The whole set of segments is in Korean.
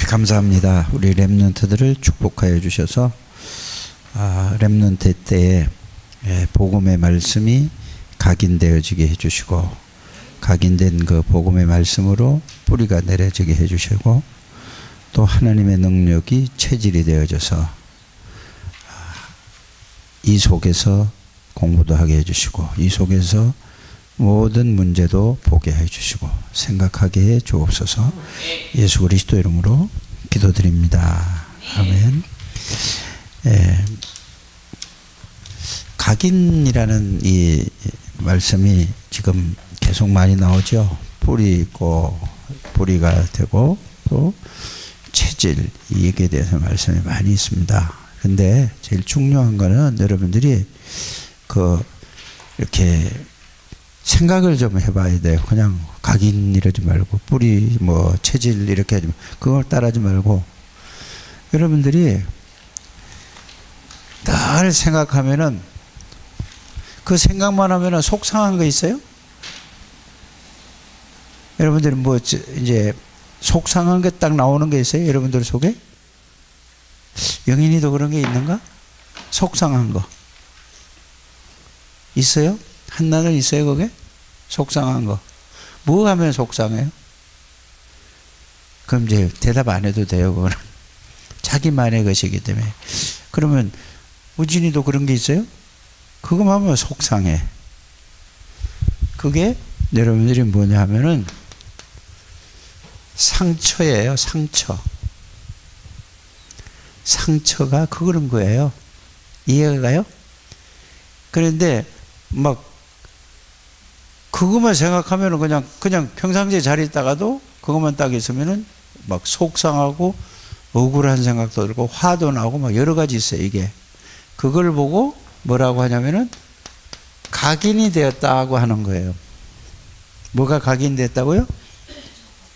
감사합니다. 우리 렘넌트들을 축복하여 주셔서 렘넌트 때에 복음의 말씀이 각인되어지게 해주시고, 각인된 그 복음의 말씀으로 뿌리가 내려지게 해주시고, 또 하나님의 능력이 체질이 되어져서 이 속에서 공부도 하게 해주시고, 이 속에서 모든 문제도 보게 해주시고 생각하게 해 주옵소서. 예수 그리스도 이름으로 기도드립니다. 아멘. 각인이라는 이 말씀이 지금 계속 많이 나오죠. 뿌리 있고 뿌리가 되고 또 체질, 이익에 대해서 말씀이 많이 있습니다. 근데 제일 중요한 거는 여러분들이 이렇게 생각을 좀 해봐야 돼요. 그냥 각인 이러지 말고 뿌리 체질 이렇게 하지 말고, 그걸 따라하지 말고, 여러분들이 늘 생각하면은, 그 생각만 하면은 속상한 거 있어요? 여러분들이 이제 속상한 게 딱 나오는 게 있어요? 여러분들 속에? 영인이도 그런 게 있는가? 속상한 거 있어요? 한나는 있어요, 그게? 속상한 거. 뭐 하면 속상해요? 그럼 이제 대답 안 해도 돼요, 그거는. 자기만의 것이기 때문에. 그러면 우진이도 그런 게 있어요? 그거만 하면 속상해. 그게 여러분들이 뭐냐 하면은 상처예요, 상처. 상처가 그런 거예요. 이해가 가요? 그런데 그것만 생각하면은 그냥 평상시에 잘 있다가도 그것만 딱 있으면은 속상하고 억울한 생각도 들고 화도 나고 여러 가지 있어요, 이게. 그걸 보고 뭐라고 하냐면은 각인이 되었다고 하는 거예요. 뭐가 각인됐다고요?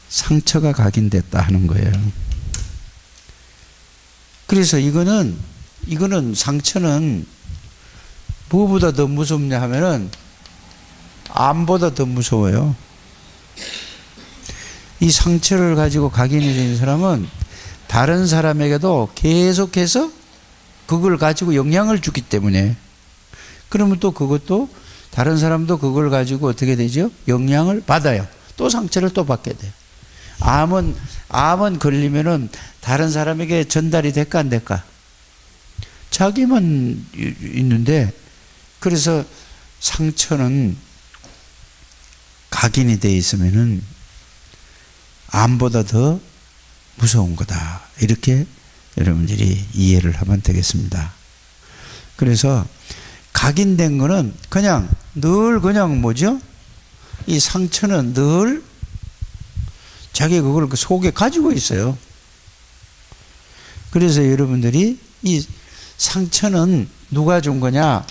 상처가 각인됐다 하는 거예요. 그래서 이거는 상처는 무엇보다 더 무섭냐 하면은 암보다 더 무서워요. 이 상처를 가지고 각인이 된 사람은 다른 사람에게도 계속해서 그걸 가지고 영향을 주기 때문에, 그러면 또 그것도 다른 사람도 그걸 가지고 어떻게 되죠? 영향을 받아요. 또 상처를 또 받게 돼요. 암은 걸리면은 다른 사람에게 전달이 될까 안 될까? 자기만 있는데, 그래서 상처는 각인이 되어 있으면은 암보다 더 무서운 거다. 이렇게 여러분들이 이해를 하면 되겠습니다. 그래서 각인된 거는 늘 이 상처는 늘 자기 그걸 그 속에 가지고 있어요. 그래서 여러분들이 이 상처는 누가 준 거냐?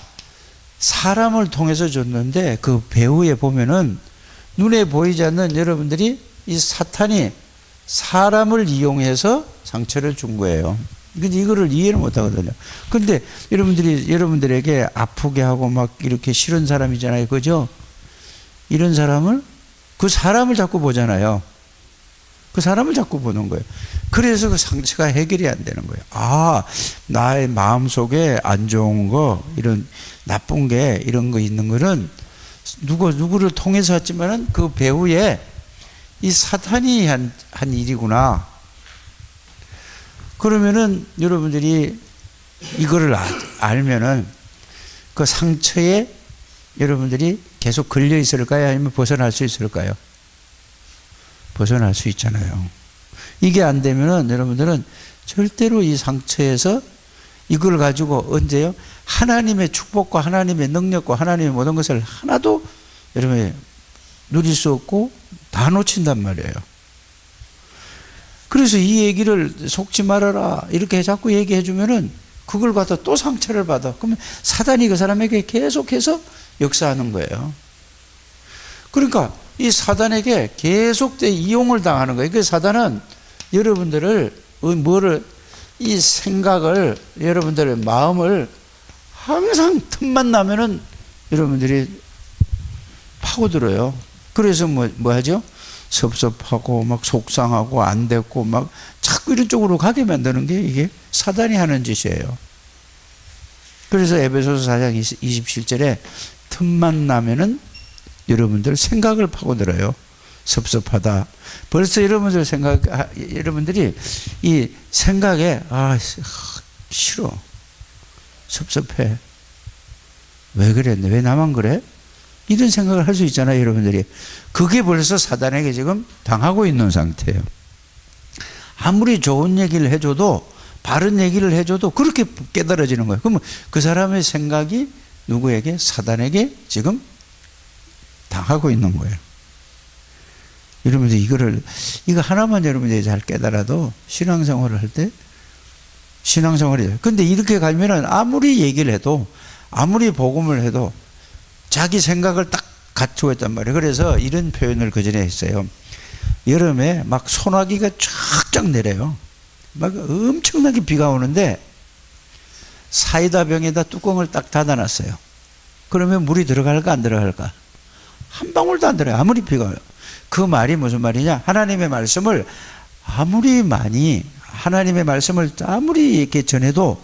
사람을 통해서 줬는데, 그 배후에 보면은 눈에 보이지 않는 여러분들이 이 사탄이 사람을 이용해서 상처를 준 거예요. 이거를 이해를 못 하거든요. 근데 여러분들에게 아프게 하고 이렇게 싫은 사람이잖아요. 그죠? 이런 사람을, 그 사람을 자꾸 보잖아요. 그 사람을 자꾸 보는 거예요. 그래서 그 상처가 해결이 안 되는 거예요. 나의 마음 속에 안 좋은 거, 이런 나쁜 게, 이런 거 있는 거는 누구를 통해서 했지만은 그 배후에 이 사탄이 한 일이구나. 그러면은 여러분들이 이거를 알면은 그 상처에 여러분들이 계속 걸려 있을까요? 아니면 벗어날 수 있을까요? 벗어날 수 있잖아요. 이게 안 되면은 여러분들은 절대로 이 상처에서 이걸 가지고 언제요? 하나님의 축복과 하나님의 능력과 하나님의 모든 것을 하나도 여러분이 누릴 수 없고 다 놓친단 말이에요. 그래서 이 얘기를 속지 말아라 이렇게 자꾸 얘기해 주면은 그걸 갖다 또 상처를 받아. 그러면 사단이 그 사람에게 계속해서 역사하는 거예요. 그러니까 이 사단에게 계속 이용을 당하는 거예요. 그 사단은 여러분들을 이 생각을, 여러분들의 마음을 항상 틈만 나면은 여러분들이 파고들어요. 그래서 뭐 하죠? 섭섭하고 속상하고 안 됐고 자꾸 이런 쪽으로 가게 만드는 게 이게 사단이 하는 짓이에요. 그래서 에베소서 4장 27절에 틈만 나면은 여러분들 생각을 파고들어요. 섭섭하다. 벌써 여러분들이 이 생각에 싫어. 섭섭해. 왜 그랬네? 왜 나만 그래? 이런 생각을 할 수 있잖아요, 여러분들이. 그게 벌써 사단에게 지금 당하고 있는 상태예요. 아무리 좋은 얘기를 해줘도, 바른 얘기를 해줘도 그렇게 깨달아지는 거예요. 그러면 그 사람의 생각이 누구에게? 사단에게 지금 당하고 있는 거예요. 여러분들 이거 하나만 여러분들이 잘 깨달아도 신앙생활을 할 때 신앙생활이 돼요. 근데 이렇게 가면은 아무리 얘기를 해도, 아무리 복음을 해도 자기 생각을 딱 갖추고 있단 말이에요. 그래서 이런 표현을 그전에 했어요. 여름에 막 소나기가 쫙쫙 내려요. 막 엄청나게 비가 오는데 사이다 병에다 뚜껑을 딱 닫아놨어요. 그러면 물이 들어갈까 안 들어갈까? 한 방울도 안 들어요. 아무리 비가 와요. 그 말이 무슨 말이냐? 하나님의 말씀을 아무리 이렇게 전해도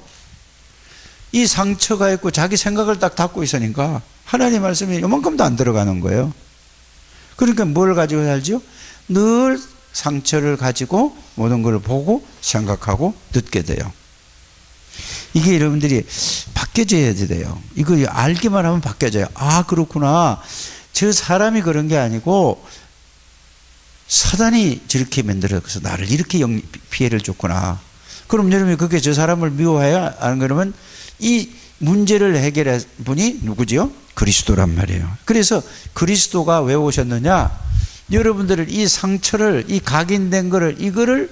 이 상처가 있고 자기 생각을 딱 닫고 있으니까 하나님 말씀이 요만큼도 안 들어가는 거예요. 그러니까 뭘 가지고 살지요? 늘 상처를 가지고 모든 걸 보고 생각하고 듣게 돼요. 이게 여러분들이 바뀌어져야 돼요. 이거 알기만 하면 바뀌어져요. 그렇구나. 저 사람이 그런 게 아니고 사단이 저렇게 만들어서 나를 이렇게 피해를 줬구나. 그럼 여러분이 그게 저 사람을 미워해야 하는 거라면 이 문제를 해결한 분이 누구지요? 그리스도란 말이에요. 그래서 그리스도가 왜 오셨느냐? 여러분들을 이 상처를, 이 각인된 거를, 이거를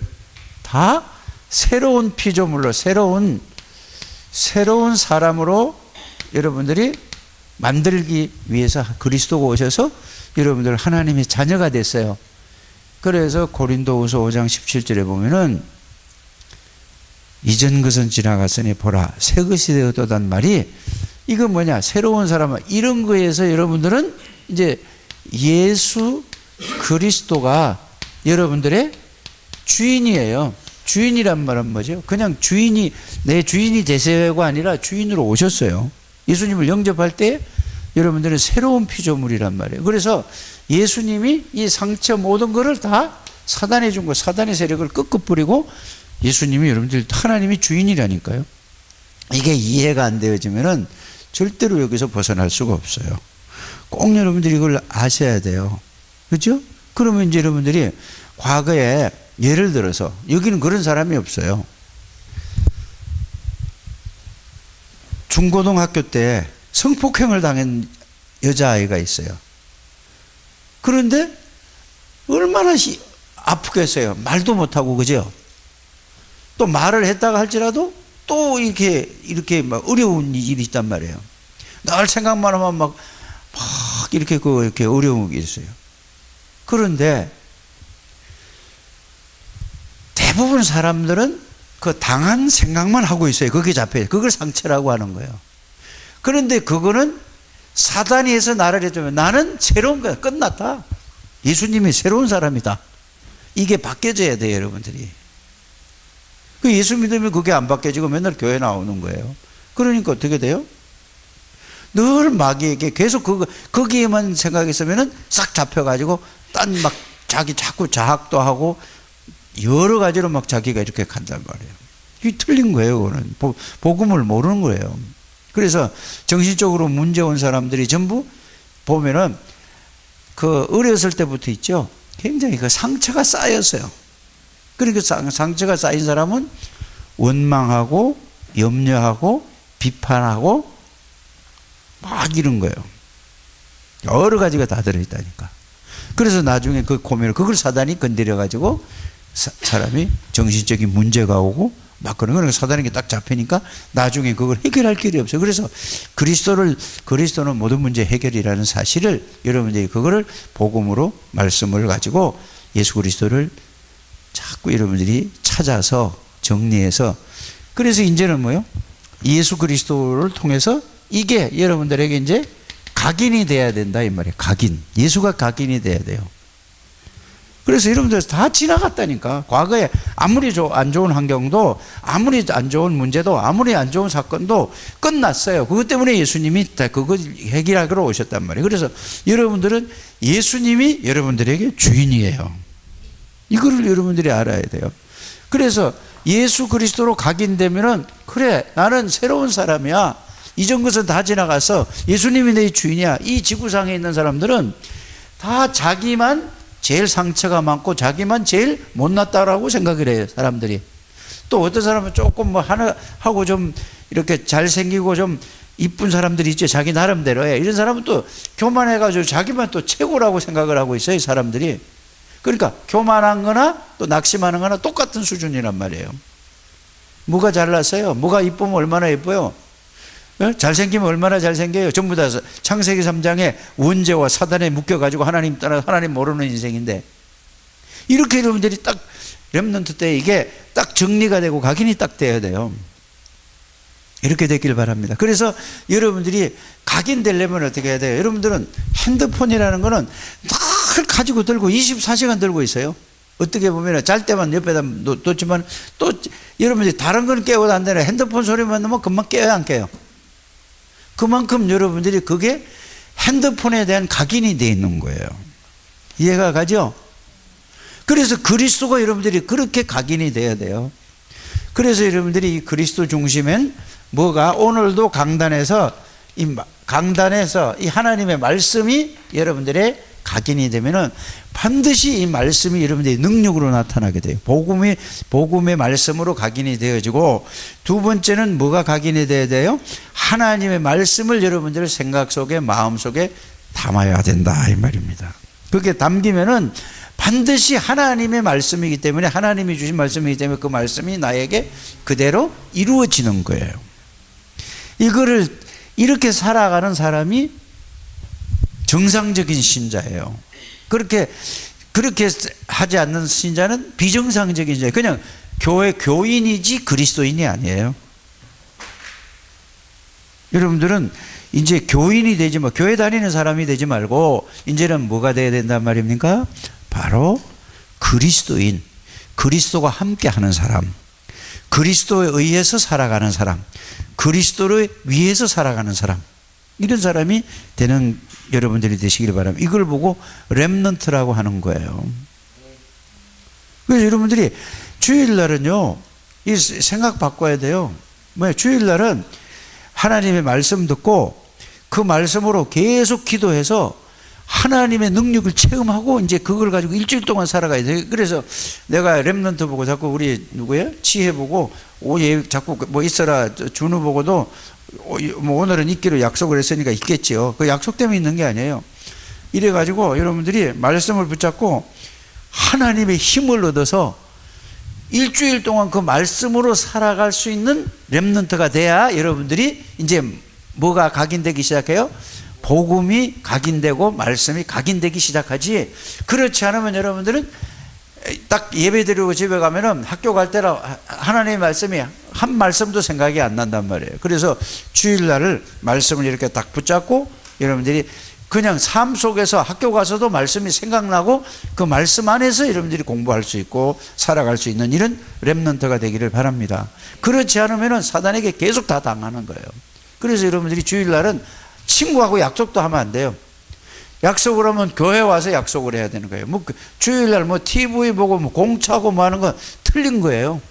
다 새로운 피조물로, 새로운 사람으로 여러분들이 만들기 위해서 그리스도가 오셔서 여러분들 하나님의 자녀가 됐어요. 그래서 고린도후서 5장 17절에 보면은 이전 것은 지나갔으니 보라 새 것이 되었다는 말이, 이건 뭐냐? 새로운 사람, 이런 거에서 여러분들은 이제 예수 그리스도가 여러분들의 주인이에요. 주인이란 말은 뭐죠? 그냥 내 주인이 되세요가 아니라 주인으로 오셨어요. 예수님을 영접할 때 여러분들은 새로운 피조물이란 말이에요. 그래서 예수님이 이 상처 모든 것을 다 사단에 준 거, 사단의 세력을 끄끄 뿌리고 예수님이 여러분들 하나님이 주인이라니까요. 이게 이해가 안 되어지면은 절대로 여기서 벗어날 수가 없어요. 꼭 여러분들이 이걸 아셔야 돼요. 그렇죠? 그러면 이제 여러분들이 과거에 예를 들어서 여기는 그런 사람이 없어요. 중고등학교 때 성폭행을 당한 여자아이가 있어요. 그런데 얼마나 아프겠어요. 말도 못하고, 그죠? 또 말을 했다가 할지라도 또 이렇게 막 어려운 일이 있단 말이에요. 날 생각만 하면 막 이렇게 어려움이 있어요. 그런데 대부분 사람들은 그 당한 생각만 하고 있어요. 거기에 잡혀요. 그걸 상처라고 하는 거예요. 그런데 그거는 사단이 해서 나를 해주면 나는 새로운 거야. 끝났다. 예수님이 새로운 사람이다. 이게 바뀌어져야 돼요, 여러분들이. 그 예수 믿으면 그게 안 바뀌어지고 맨날 교회 나오는 거예요. 그러니까 어떻게 돼요? 늘 마귀에게 계속 거기에만 생각했으면은 싹 잡혀가지고 막 자기 자꾸 자학도 하고 여러 가지로 막 자기가 이렇게 간단 말이에요. 이게 틀린 거예요, 그거는. 복음을 모르는 거예요. 그래서 정신적으로 문제 온 사람들이 전부 보면은 그 어렸을 때부터 있죠. 굉장히 그 상처가 쌓였어요. 그러니까 상처가 쌓인 사람은 원망하고 염려하고 비판하고 막 이런 거예요. 여러 가지가 다 들어있다니까. 그래서 나중에 그 고민을, 그걸 사단이 건드려가지고 사람이 정신적인 문제가 오고 막 그런 거는 사단에게 딱 잡히니까 나중에 그걸 해결할 길이 없어요. 그래서 그리스도는 모든 문제 해결이라는 사실을 여러분들이 그거를 복음으로 말씀을 가지고 예수 그리스도를 자꾸 여러분들이 찾아서 정리해서, 그래서 이제는 뭐요? 예수 그리스도를 통해서 이게 여러분들에게 이제 각인이 돼야 된다 이 말이에요. 각인. 예수가 각인이 돼야 돼요. 그래서 여러분들 다 지나갔다니까. 과거에 아무리 안 좋은 환경도, 아무리 안 좋은 문제도, 아무리 안 좋은 사건도 끝났어요. 그것 때문에 예수님이 다 그걸 해결하러 오셨단 말이에요. 그래서 여러분들은 예수님이 여러분들에게 주인이에요. 이거를 여러분들이 알아야 돼요. 그래서 예수 그리스도로 각인되면은, 그래, 나는 새로운 사람이야. 이전 것은 다 지나가서 예수님이 내 주인이야. 이 지구상에 있는 사람들은 다 자기만 제일 상처가 많고 자기만 제일 못났다라고 생각을 해요, 사람들이. 또 어떤 사람은 조금 뭐 하나 하고 좀 이렇게 잘생기고 좀 이쁜 사람들이 있죠. 자기 나름대로 해. 이런 사람은 또 교만해가지고 자기만 또 최고라고 생각을 하고 있어요, 사람들이. 그러니까 교만한 거나 또 낙심하는 거나 똑같은 수준이란 말이에요. 뭐가 잘났어요? 뭐가 이쁘면 얼마나 예뻐요? 잘생기면 얼마나 잘생겨요? 전부 다 창세기 3장에 원죄와 사단에 묶여가지고 하나님 따라 하나님 모르는 인생인데, 이렇게 여러분들이 딱 렘넌트 때 이게 딱 정리가 되고 각인이 딱 돼야 돼요. 이렇게 되길 바랍니다. 그래서 여러분들이 각인되려면 어떻게 해야 돼요? 여러분들은 핸드폰이라는 거는 늘 가지고 들고 24시간 들고 있어요. 어떻게 보면 잘 때만 옆에다 놓지만, 또 여러분들이 다른 건 깨워도 안 되네. 핸드폰 소리만 나면 금방 깨요, 안 깨요? 그만큼 여러분들이 그게 핸드폰에 대한 각인이 되어 있는 거예요. 이해가 가죠? 그래서 그리스도가 여러분들이 그렇게 각인이 돼야 돼요. 그래서 여러분들이 이 그리스도 중심엔 뭐가, 오늘도 강단에서 이 하나님의 말씀이 여러분들의 각인이 되면은 반드시 이 말씀이 여러분들의 능력으로 나타나게 돼요. 복음의 말씀으로 각인이 되어지고, 두 번째는 뭐가 각인이 되어야 돼요? 하나님의 말씀을 여러분들 생각 속에, 마음 속에 담아야 된다, 이 말입니다. 그게 담기면은 반드시 하나님의 말씀이기 때문에, 하나님이 주신 말씀이기 때문에 그 말씀이 나에게 그대로 이루어지는 거예요. 이거를 이렇게 살아가는 사람이 정상적인 신자예요. 그렇게 하지 않는 신자는 비정상적인 신자예요. 그냥 교회 교인이지 그리스도인이 아니에요. 여러분들은 이제 교인이 되지 마, 교회 다니는 사람이 되지 말고 이제는 뭐가 돼야 된단 말입니까? 바로 그리스도인, 그리스도가 함께 하는 사람, 그리스도에 의해서 살아가는 사람, 그리스도를 위해서 살아가는 사람, 이런 사람이 되는 여러분들이 되시길 바랍니다. 이걸 보고 렘넌트라고 하는 거예요. 그래서 여러분들이 주일날은요, 이 생각 바꿔야 돼요. 주일날은 하나님의 말씀 듣고 그 말씀으로 계속 기도해서 하나님의 능력을 체험하고 이제 그걸 가지고 일주일 동안 살아가야 돼요. 그래서 내가 렘넌트 보고 자꾸 우리 누구예요? 지혜 보고 자꾸 뭐 있어라 준우 보고도 뭐 오늘은 있기로 약속을 했으니까 있겠지요. 그 약속 때문에 있는 게 아니에요. 이래가지고 여러분들이 말씀을 붙잡고 하나님의 힘을 얻어서 일주일 동안 그 말씀으로 살아갈 수 있는 렘넌트가 돼야 여러분들이 이제 뭐가 각인되기 시작해요? 복음이 각인되고 말씀이 각인되기 시작하지. 그렇지 않으면 여러분들은 딱 예배 드리고 집에 가면은 학교 갈 때라 하나님의 말씀이 한 말씀도 생각이 안 난단 말이에요. 그래서 주일날을 말씀을 이렇게 딱 붙잡고 여러분들이 그냥 삶 속에서 학교 가서도 말씀이 생각나고 그 말씀 안에서 여러분들이 공부할 수 있고 살아갈 수 있는 이런 렘넌트가 되기를 바랍니다. 그렇지 않으면은 사단에게 계속 다 당하는 거예요. 그래서 여러분들이 주일날은 친구하고 약속도 하면 안 돼요. 약속을 하면 교회 와서 약속을 해야 되는 거예요. 주일날 TV 보고 공차고 뭐 하는 건 틀린 거예요.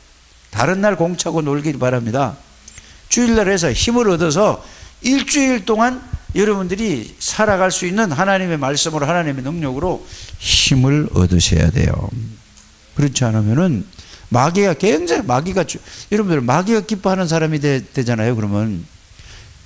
다른 날 공차고 놀길 바랍니다. 주일날 해서 힘을 얻어서 일주일 동안 여러분들이 살아갈 수 있는 하나님의 말씀으로, 하나님의 능력으로 힘을 얻으셔야 돼요. 그렇지 않으면은 마귀가 여러분들 마귀가 기뻐하는 사람이 되잖아요. 그러면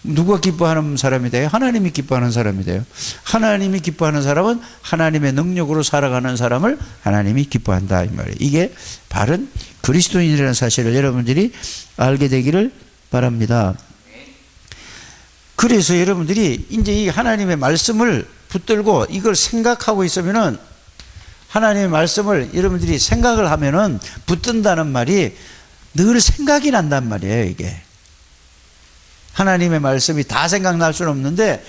누가 기뻐하는 사람이 돼요? 하나님이 기뻐하는 사람이 돼요. 하나님이 기뻐하는 사람은 하나님의 능력으로 살아가는 사람을 하나님이 기뻐한다, 이 말이에요. 이게 바른 그리스도인이라는 사실을 여러분들이 알게 되기를 바랍니다. 그래서 여러분들이 이제 이 하나님의 말씀을 붙들고 이걸 생각하고 있으면은, 하나님의 말씀을 여러분들이 생각을 하면은 붙든다는 말이 늘 생각이 난단 말이에요. 이게 하나님의 말씀이 다 생각날 수는 없는데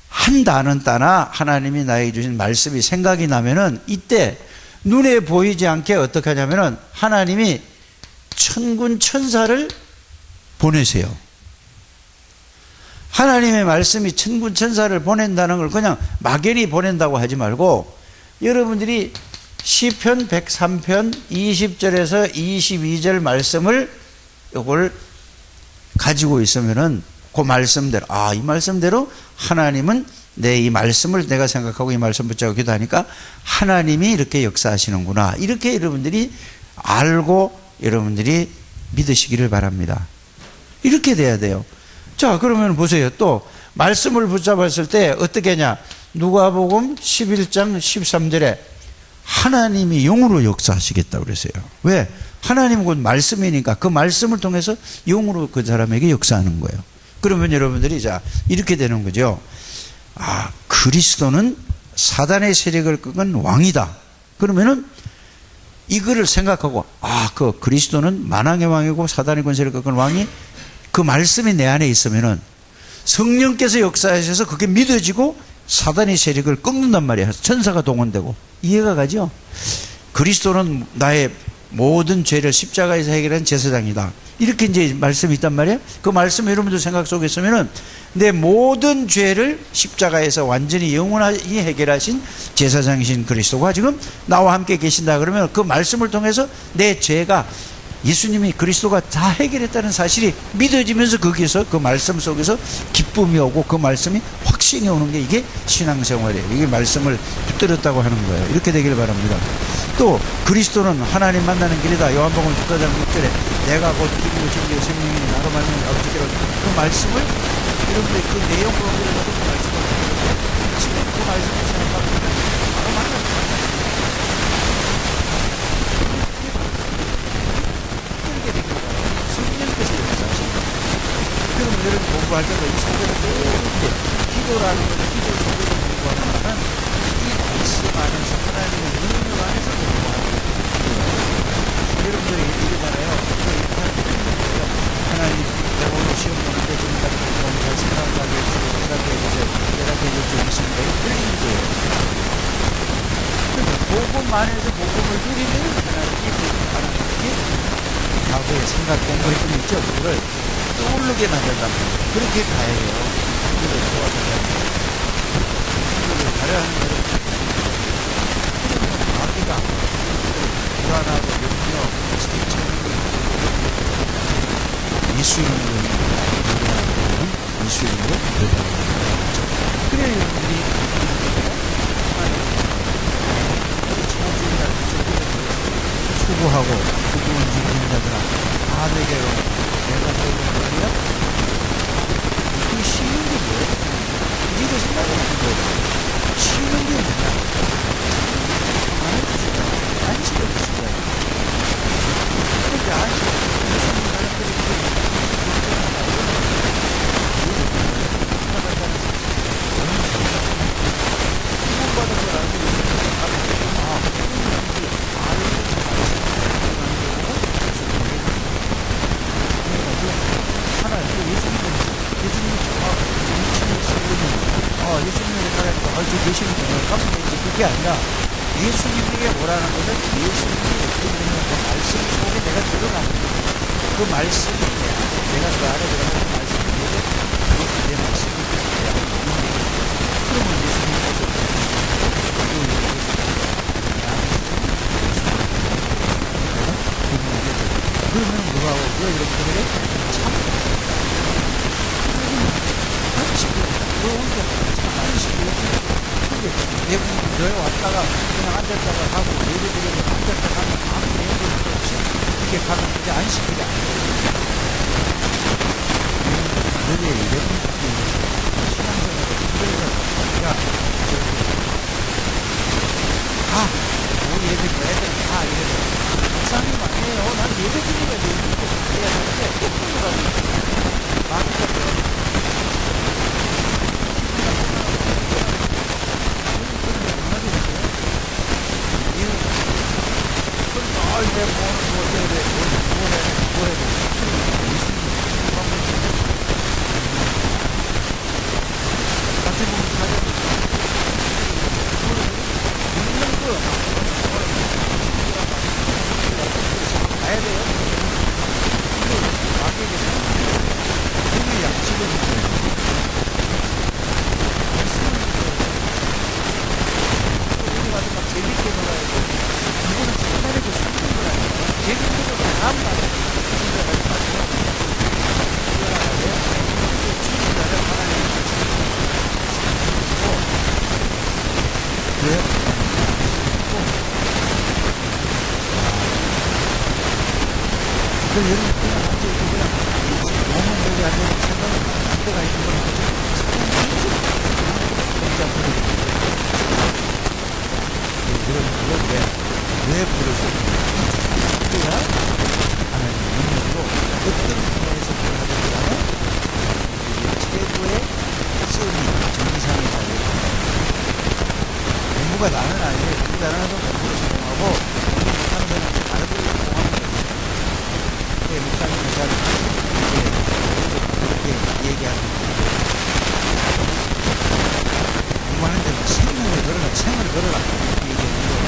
한 단은 따나 하나님이 나에게 주신 말씀이 생각이 나면은 이때 눈에 보이지 않게 어떻게 하냐면은 하나님이 천군 천사를 보내세요. 하나님의 말씀이 천군 천사를 보낸다는 걸 그냥 막연히 보낸다고 하지 말고, 여러분들이 시편 103편 20절에서 22절 말씀을 이걸 가지고 있으면은 그 말씀대로, 이 말씀대로 하나님은 내 이 말씀을 내가 생각하고 이 말씀 붙잡고 기도하니까 하나님이 이렇게 역사하시는구나, 이렇게 여러분들이 알고 여러분들이 믿으시기를 바랍니다. 이렇게 돼야 돼요. 자, 그러면 보세요. 또 말씀을 붙잡았을 때 어떻게 하냐. 누가복음 11장 13절에 하나님이 영으로 역사하시겠다고 그랬어요. 왜? 하나님은 곧 말씀이니까 그 말씀을 통해서 영으로 그 사람에게 역사하는 거예요. 그러면 여러분들이 자, 이렇게 되는 거죠. 그리스도는 사단의 세력을 꺾은 왕이다. 그러면은 이거를 생각하고, 그 그리스도는 만왕의 왕이고 사단의 권세를 꺾은 왕이 그 말씀이 내 안에 있으면은 성령께서 역사하셔서 그게 믿어지고 사단의 세력을 꺾는단 말이에요. 천사가 동원되고. 이해가 가죠? 그리스도는 나의 모든 죄를 십자가에서 해결한 제사장이다. 이렇게 이제 말씀이 있단 말이에요. 그 말씀 여러분들 생각 속에 있으면은 내 모든 죄를 십자가에서 완전히 영원히 해결하신 제사장이신 그리스도가 지금 나와 함께 계신다. 그러면 그 말씀을 통해서 내 죄가 예수님이 그리스도가 다 해결했다는 사실이 믿어지면서 거기에서 그 말씀 속에서 기쁨이 오고 그 말씀이 확신이 오는 게 이게 신앙생활이에요. 이게 말씀을 붙들었다고 하는 거예요. 이렇게 되기를 바랍니다. 또 그리스도는 하나님 만나는 길이다. 요한복음 14장 6절에 내가 곧 길이요 진리요 생명이니 나로 말미암아 아버지께로, 그 말씀을 여러분들이 그 내용으로 그 말씀을 지금 그 말씀을 생각하면 바로 만나는 거예요. 성령께서 역사하십니다. 그럼 여러분 공부할 때도 이 소개를 이렇게 기도라는 것, 기도 소개를 공부하는 것은 이 말씀 안에서 하나님의 능력 안에서 공부하는 거예요. 여러분들이 이러잖아요. 하나님, 내가 오늘 시험 보는데 지금까지 너무 잘 생각하게 해주시고 대답해 주세요. 대답해 줄 수 있습니다. 그런 거예요. 복음 안에서 복음을 누리면 하나님께 과거에 생각 공부했던 거 있죠? 그거를 떠오르게 만든단 말이에요. 그렇게 가야 해요. 그걸 도와줘야 돼요. 그걸 가려하는 거는 마귀가 불안하고 염려, 지키는 예수 이름으로 예수 이름으로 대답하는 거죠. 그래야 여러분들이 수고하고 그동안 지키는 자들아 다 내게로 내가 너희를 말이야. 그 쉬운 게 뭐예요? 이거 생각하는 거예요. 쉬운 게 뭐냐? 가만히 주시다. 안식을 주시다. 그런데 안식 무슨 사람들이 구원받은 걸 알고 있으니까 예수님이 저 계시는구나. 그게 아니라 예수님에게 뭐라는 것은 예수님이 이렇게 그 말씀 속에 내가 들어가는 거예요. 그 말씀이 내가 그 안에 들어가는 그 말씀이 내게 그것이 내 말씀이 내 안에 있는 거예요. 그러면 예수님께서 그러면 누가 오고 이렇게 참 너 혼자 안식을 대부분 너에 왔다가 그냥 앉았다가 가고 예배드리고 앉았다가 가면 아무 내용도 없이 이렇게 가면 이제 안식일이 안 돼요. 너의 예배는 신앙생활에 그래서 우리 예배 애들 다 이래서 목사님 아니에요. 난 예배 드리면 이렇게 해야 되는데 마귀가 들어가서 여러분 그냥 앉아있고 그냥 몸은 여기 앉아있고 생각은 딴 데가 있는 건 아니죠. 여러분 왜 부르셨는지 그래야 하나님의 능력으로 어떤 분야에서 하든지간에 최고의 쓰임이 정상에 달려있습니다. 공부가 나는 아니에요. 공부 잘하는 사람 공부로 성공하고 공부 못하는 사람은 다른 걸로 성공하는 거죠. 목사님은 잘 그렇게 얘기하는 거예요. 공부하는데 생명을 걸어라, 책을 걸어라 이렇게 얘기하는 거예요.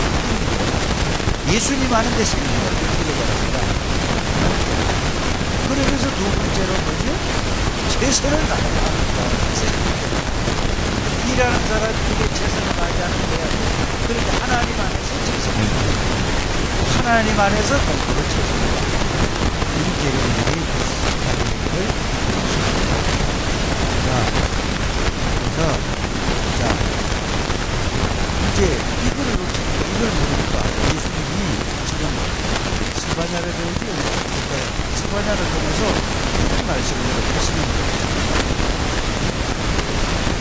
예수님 아는데 생명을 걸게 바랍니다. 그러면서 두 번째로 뭐죠? 최선을 다해라. 일하는 사람이 이게 최선을 다하지 않으면 돼야 돼. 그러니까 하나님 안에서 최선을 다해야 돼. 하나님 안에서 공부를 최선을 다해야 돼. 이렇게 여러분들이 하나님을 보십니다. 자, 이제 이거를 놓치니까 이걸 모르니까 예수님이 지금 스바냐를 배우지 스바냐를 통해서 이런 말씀을 하시는 거예요.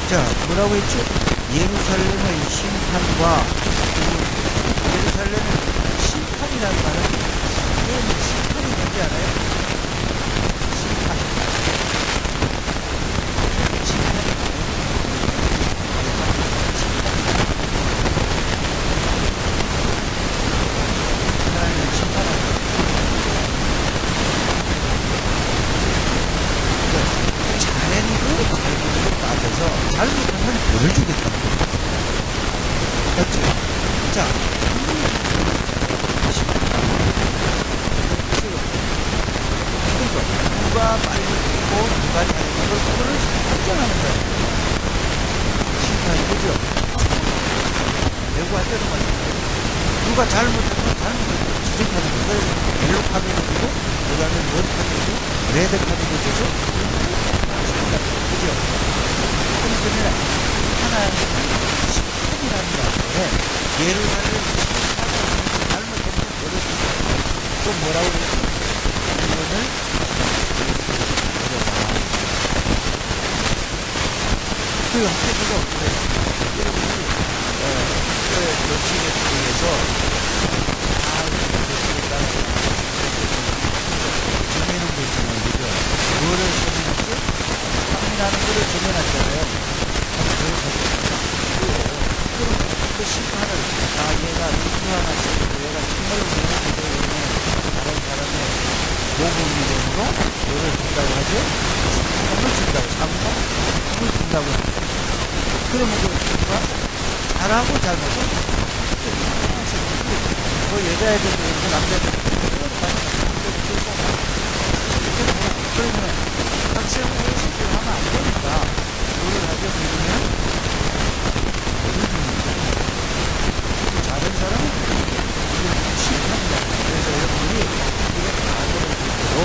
자, 뭐라고 했죠? 예루살렘의 심판과 예루살렘의 심판이라는 말은 심판이 뭔지 알아요? 심판. 하나님은 심판하는 잘한 거 잘못으로 따져서 잘못하면 벌을 주겠다. 맞죠? 자, 누가 빨리 뛰고 누가 잘하는 걸 그거를 판정하는 거예요. 심판이 그죠? 배구할 때도 마찬가지예요. 누가 잘못하면 지적하는 거예요. 옐로 카드도 주고 그다음에 원 카드도 레드 카드도 줘서 그죠? 그러니까 하나님은 심판이라는 건데 예루살렘 잘못하면 벌을 주고 또 뭐라고 그랬죠? 이거는 그 학교에서 그래요. 여러분이 교칙에 대해서 정해놓은 거 있잖아요. 그죠? 뭐를 정해놨죠? 확인하는 거를 정해놨잖아요. 그럼 그 심판을 얘가 누구하나 얘가 정말로 잘못해서 다른 사람의 모범이론으로 뭐를 준다고 하죠? 상을 준다고, 상을 준다고 합니다. 그러면 그 누가 잘하고 잘못은 뭐 여자애들도 있고 남자애들도 있고 그러면 학생을 실제로 하면 안 되니까 뭐를 하죠? 그러면 작은 사람은 심판이다. 그래서 여러분이 이게 과거를 듣고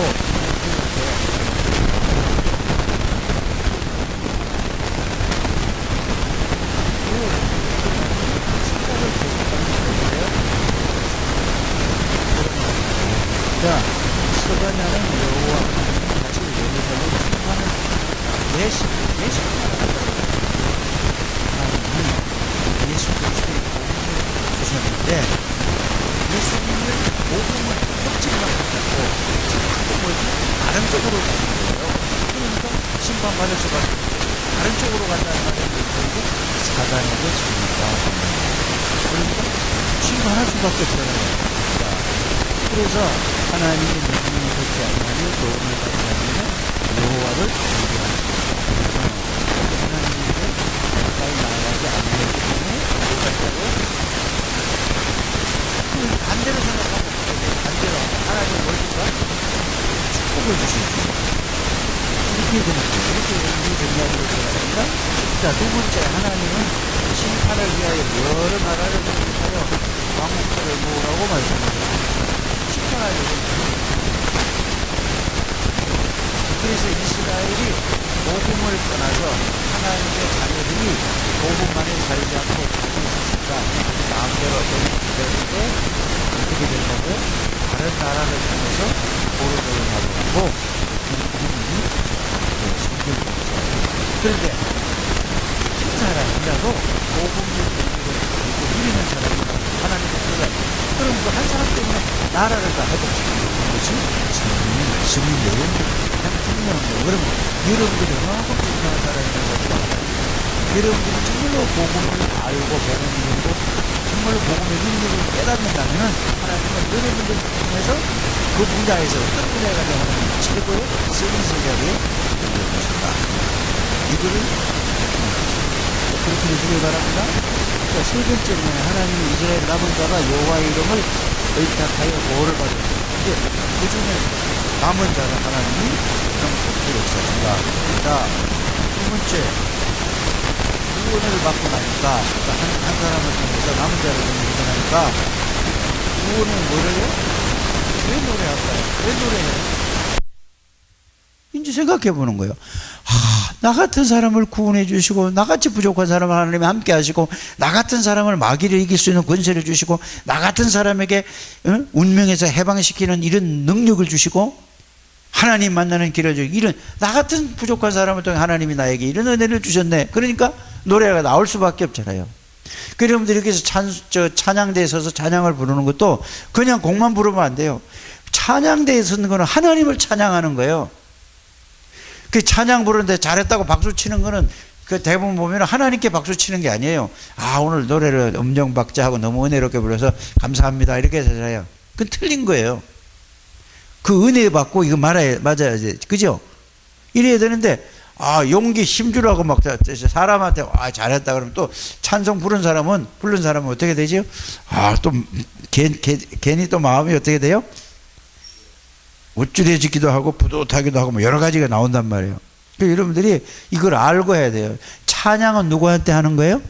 자, 스바냐는 여호와 같이 예루살렘 심판을 왜 심판하는가? 하나님이 예수 그리스도의 복음을 주셨는데 예수님을 복음을 껍질만 붙잡고 자꾸 뭐지? 다른 쪽으로 가는 거예요. 그러니까 심판받을 수밖에 없어요. 다른 쪽으로 간다는 말은 결국 사단에게 집니다. 그러니까 심판할 수밖에 없잖아요. 그래서 하나님의 명령을 듣지 않으면 도움을 받지 않으면 여호와를 경배하시고 하나님께 가까이 나아가지 않기 때문에 못한다고 반대로 생각하면 반대로 하나님은 뭘 줄까? 축복을 주시죠. 이렇게 되는 거예요. 이렇게 우리 정리하고 들어갑니다. 자, 두 번째 하나님은 심판을 위하여 여러 나라를 공격하여 왕국들을 모으라고 말씀합니다. 그래서 이스라엘이 복음을 떠나서 하나님의 자녀들이 복음만에 살지 않고 있으니까 마음대로 되는데 어떻게 된다고요? 다른 나라를 통해서 포로되어 그런데 한 사람이라도 복음을 누리는 사람이라도 하나님의 뜻을 그럼 그 한 사람 때문에 나라를 다 회복시키는 것이 성경의 말씀의 내용이 가장 중요한 거예요. 그러면 여러분들이 얼마나 중요한 사람이라고 여러분들이 정말로 복음을 알고 배우고 정말로 복음의 능력을 깨닫는다면 하나님은 여러분들 통해서 그 분야에서 어떤 분야가 되면 최고의 서비스 자리에 들려주신다. 이거를 그렇게 해주길 바랍니다. 자, 세 번째는 하나님이 이스라엘 남은 자가 여호와의 이름을 의탁하여 보호를 받았다. 근데 그 중에 남은 자는 하나님이 영속기를 써준다. 자, 두 번째 구원을 받고 나니까 한 사람을 통해서 남은 자를 통해서 나니까 구원은 뭐를 해요? 왜 노래할까요? 왜 노래해요? 이제 생각해 보는 거예요. 나 같은 사람을 구원해 주시고 나같이 부족한 사람을 하나님이 함께 하시고 나 같은 사람을 마귀를 이길 수 있는 권세를 주시고 나 같은 사람에게 운명에서 해방시키는 이런 능력을 주시고 하나님 만나는 길을 주고 이런 나 같은 부족한 사람을 통해 하나님이 나에게 이런 은혜를 주셨네. 그러니까 노래가 나올 수밖에 없잖아요. 그 여러분들이 여기서 찬양대에 서서 찬양을 부르는 것도 그냥 곡만 부르면 안 돼요. 찬양대에 서는 거는 하나님을 찬양하는 거예요. 그 찬양 부르는데 잘했다고 박수 치는 거는 그 대부분 보면 하나님께 박수 치는 게 아니에요. 오늘 노래를 음정박자하고 너무 은혜롭게 불러서 감사합니다 이렇게 해서요. 그건 틀린 거예요. 그 은혜 받고 이거 맞아야지. 그죠? 이래야 되는데 용기 힘주라고 막 사람한테 잘했다 그러면 또 찬송 부른 사람은 어떻게 되죠? 또 괜히 또 마음이 어떻게 돼요? 우쭐해지기도 하고 뿌듯하기도 하고 뭐 여러 가지가 나온단 말이에요. 그러니까 여러분들이 이걸 알고 해야 돼요. 찬양은 누구한테 하는 거예요?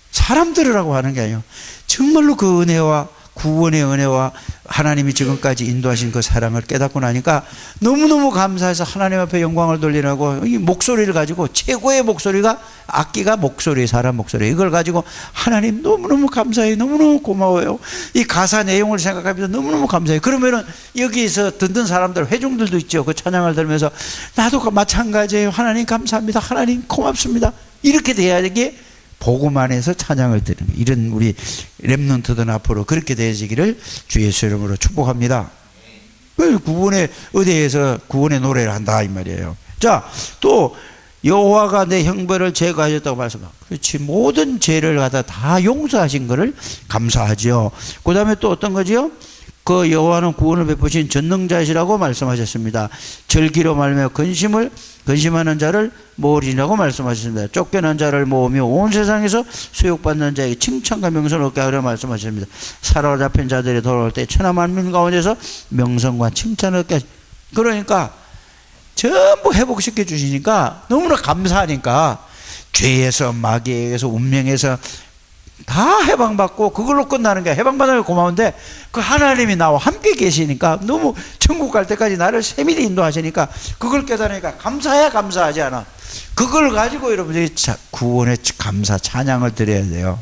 사람 들으라고 하는 게 아니에요. 정말로 그 은혜와 구원의 은혜와 하나님이 지금까지 인도하신 그 사랑을 깨닫고 나니까 너무너무 감사해서 하나님 앞에 영광을 돌리라고 이 목소리를 가지고 최고의 목소리가 악기가 목소리, 사람 목소리 이걸 가지고 하나님 너무너무 감사해요. 너무너무 고마워요. 이 가사 내용을 생각하면서 너무너무 감사해요. 그러면은 여기서 듣는 사람들 회중들도 있죠. 그 찬양을 들으면서 나도 마찬가지예요. 하나님 감사합니다. 하나님 고맙습니다. 이렇게 돼야 되게 복음 안에서 찬양을 드리는 이런 우리 렘넌트들 앞으로 그렇게 되어지기를 주 예수 이름으로 축복합니다. 구원의 의대에서 구원의 노래를 한다 이 말이에요. 자, 또 여호와가 내 형벌을 제거하셨다고 말씀합니다. 그렇지, 모든 죄를 갖다 다 용서하신 것을 감사하죠. 그 다음에 또 어떤 거지요? 그 여호와는 구원을 베푸신 전능자시라고 말씀하셨습니다. 절기로 말하며 근심하는 자를 모으리라고 말씀하셨습니다. 쫓겨난 자를 모으며 온 세상에서 수욕받는 자에게 칭찬과 명성을 얻게 하라고 말씀하셨습니다. 사로잡힌 자들이 돌아올 때 천하 만민 가운데서 명성과 칭찬을 얻게 하십니다. 그러니까 전부 회복시켜 주시니까 너무나 감사하니까 죄에서 마귀에게서 운명에서 다 해방받고 그걸로 끝나는 게 해방받으면 고마운데 그 하나님이 나와 함께 계시니까 너무 천국 갈 때까지 나를 세밀히 인도하시니까 그걸 깨달으니까 감사해야 감사하지 않아. 그걸 가지고 여러분들이 구원의 감사 찬양을 드려야 돼요.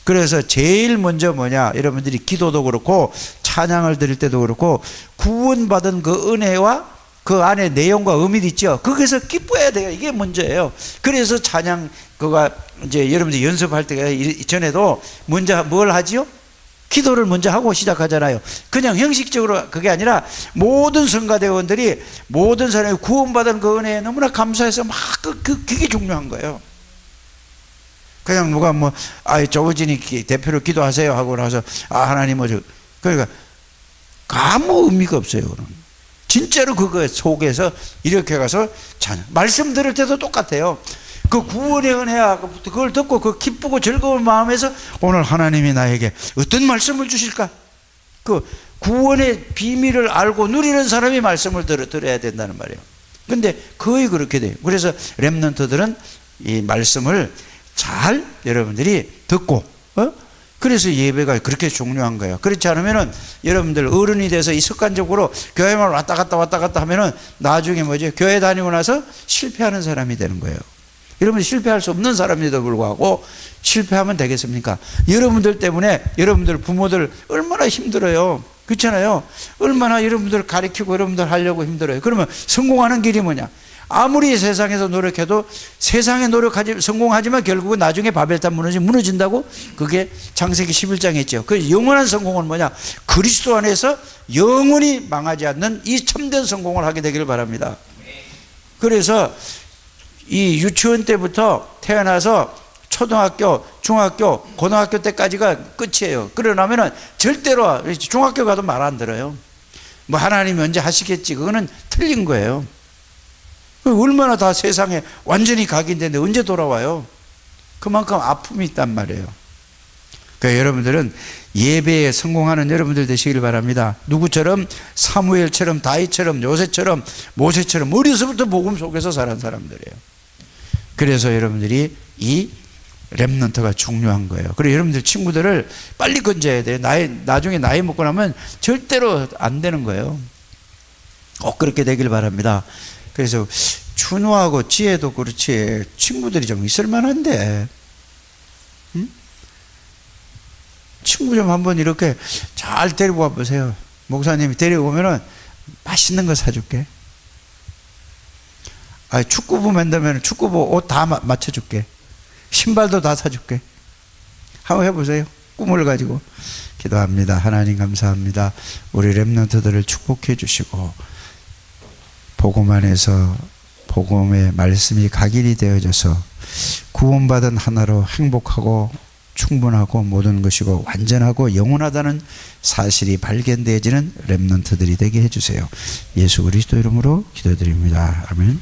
그래서 제일 먼저 뭐냐, 여러분들이 기도도 그렇고 찬양을 드릴 때도 그렇고 구원받은 그 은혜와 그 안에 내용과 의미도 있죠. 거기서 기뻐해야 돼요. 이게 문제예요. 그래서 찬양 그가 이제 여러분들 연습할 때 이전에도 먼저 뭘 하지요? 기도를 먼저 하고 시작하잖아요. 그냥 형식적으로 그게 아니라 모든 성가대원들이 모든 사람이 구원받은 그 은혜에 너무나 감사해서 막 그게 중요한 거예요. 그냥 누가 조우진이 대표로 기도하세요 하고 나서 하나님 그러니까 아무 의미가 없어요. 그럼. 진짜로 그거 속에서 이렇게 가서 말씀 들을 때도 똑같아요. 그 구원의 은혜야 그걸 듣고 그 기쁘고 즐거운 마음에서 오늘 하나님이 나에게 어떤 말씀을 주실까? 그 구원의 비밀을 알고 누리는 사람이 말씀을 들어야 된다는 말이에요. 근데 거의 그렇게 돼요. 그래서 렘넌트들은 이 말씀을 잘 여러분들이 듣고 그래서 예배가 그렇게 중요한 거예요. 그렇지 않으면은 여러분들 어른이 돼서 이 습관적으로 교회만 왔다 갔다 하면은 나중에 교회 다니고 나서 실패하는 사람이 되는 거예요. 여러분 실패할 수 없는 사람에도 불구하고 실패하면 되겠습니까? 여러분들 때문에 여러분들 부모들 얼마나 힘들어요. 그렇잖아요. 얼마나 여러분들 가르치고 여러분들 하려고 힘들어요. 그러면 성공하는 길이 뭐냐? 아무리 세상에서 노력해도 세상에 노력하지 성공하지만 결국은 나중에 바벨탑 무너진다고 그게 창세기 11장에 있죠. 그 영원한 성공은 뭐냐? 그리스도 안에서 영원히 망하지 않는 이 참된 성공을 하게 되기를 바랍니다. 그래서 이 유치원 때부터 태어나서 초등학교, 중학교, 고등학교 때까지가 끝이에요. 그러나면은 절대로 중학교 가도 말 안 들어요. 뭐 하나님이 언제 하시겠지. 그거는 틀린 거예요. 얼마나 다 세상에 완전히 각인되는데 언제 돌아와요? 그만큼 아픔이 있단 말이에요. 그러니까 여러분들은 예배에 성공하는 여러분들 되시길 바랍니다. 누구처럼? 사무엘처럼, 다윗처럼, 요셉처럼, 모세처럼 어려서부터 복음 속에서 자란 사람들이에요. 그래서 여러분들이 이 렘넌트가 중요한 거예요. 그리고 여러분들 친구들을 빨리 건져야 돼요. 나중에 나이 먹고 나면 절대로 안 되는 거예요. 꼭 그렇게 되길 바랍니다. 그래서 준호하고 지혜도 그렇지 친구들이 좀 있을 만한데, 응? 친구 좀 한번 이렇게 잘 데리고 와보세요. 목사님이 데리고 오면은 맛있는 거 사줄게. 축구부 만들면 축구부 옷 다 맞춰줄게. 신발도 다 사줄게. 한번 해보세요. 꿈을 가지고. 기도합니다. 하나님 감사합니다. 우리 렘넌트들을 축복해 주시고 복음 안에서 복음의 말씀이 각인이 되어져서 구원받은 하나로 행복하고 충분하고 모든 것이고 완전하고 영원하다는 사실이 발견되어지는 렘넌트들이 되게 해주세요. 예수 그리스도 이름으로 기도드립니다. 아멘.